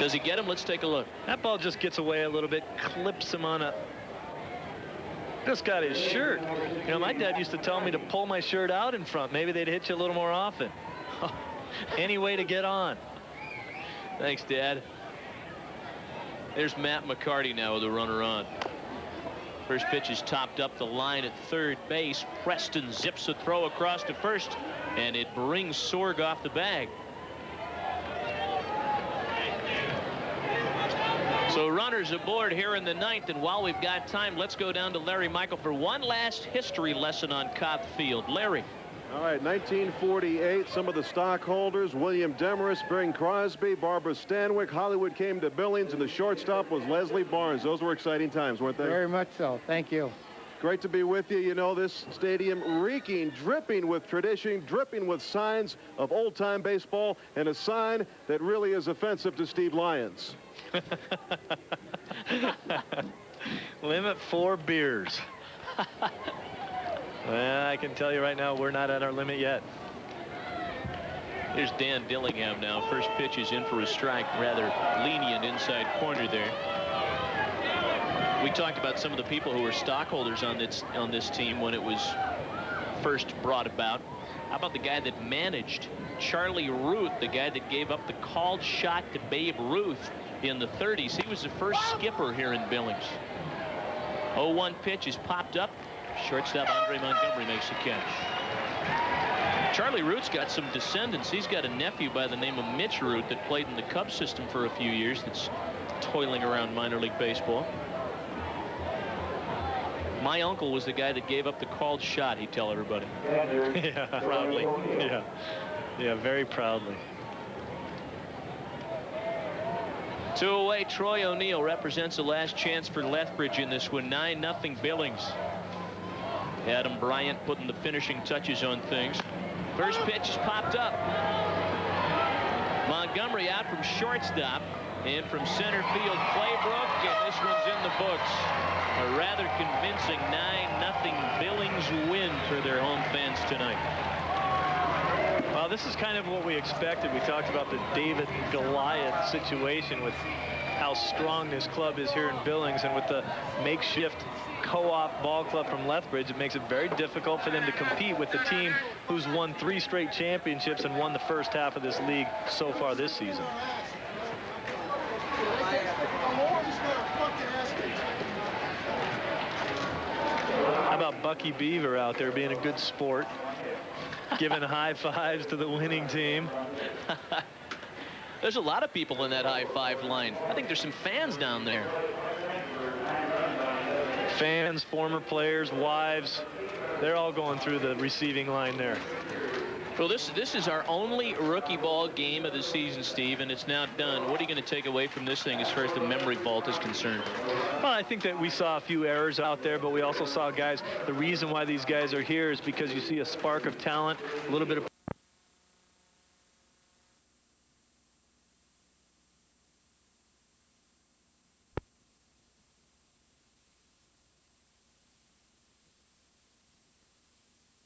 Does he get him? Let's take a look. That ball just gets away a little bit, clips him on a... Just got his shirt. You know, my dad used to tell me to pull my shirt out in front. Maybe they'd hit you a little more often. Any way to get on. Thanks, Dad. There's Matt McCarty now with a runner on. First pitch is topped up the line at third base. Preston zips a throw across to first, and it brings Sorg off the bag. So runners aboard here in the ninth, and while we've got time, let's go down to Larry Michael for one last history lesson on Cobb Field. Larry. All right, 1948, some of the stockholders, William Demarest, Bing Crosby, Barbara Stanwyck. Hollywood came to Billings, and the shortstop was Leslie Barnes. Those were exciting times, weren't they? Very much so. Thank you. Great to be with you. You know, this stadium reeking, dripping with tradition, dripping with signs of old-time baseball, and a sign that really is offensive to Steve Lyons. Limit 4 beers. Well, I can tell you right now, we're not at our limit yet. Here's Dan Dillingham now. First pitch is in for a strike. Rather lenient inside corner there. We talked about some of the people who were stockholders on this team when it was first brought about. How about the guy that managed Charlie Ruth, the guy that gave up the called shot to Babe Ruth in the 30s? He was the first skipper here in Billings. 0-1 pitch is popped up. Shortstop Andre Montgomery makes the catch. Charlie Ruth's got some descendants. He's got a nephew by the name of Mitch Ruth that played in the Cubs system for a few years, that's toiling around minor league baseball. My uncle was the guy that gave up the called shot, he'd tell everybody. Yeah, proudly. Yeah, very proudly. 2 away. Troy O'Neill represents the last chance for Lethbridge in this one. 9-0 Billings. Adam Bryant putting the finishing touches on things. First pitch is popped up. Montgomery out from shortstop, and from center field, Claybrook, and this one's in the books. A rather convincing 9-0 Billings win for their home fans tonight. Well, this is kind of what we expected. We talked about the David and Goliath situation with how strong this club is here in Billings, and with the makeshift co-op ball club from Lethbridge, it makes it very difficult for them to compete with the team who's won 3 straight championships and won the first half of this league so far this season. How about Bucky Beaver out there being a good sport, giving high fives to the winning team? There's a lot of people in that high five line. I think there's some fans down there. Fans, former players, wives, they're all going through the receiving line there. Well, this is our only rookie ball game of the season, Steve, and it's now done. What are you going to take away from this thing as far as the memory vault is concerned? Well, I think that we saw a few errors out there, but we also saw guys. The reason why these guys are here is because you see a spark of talent, a little bit of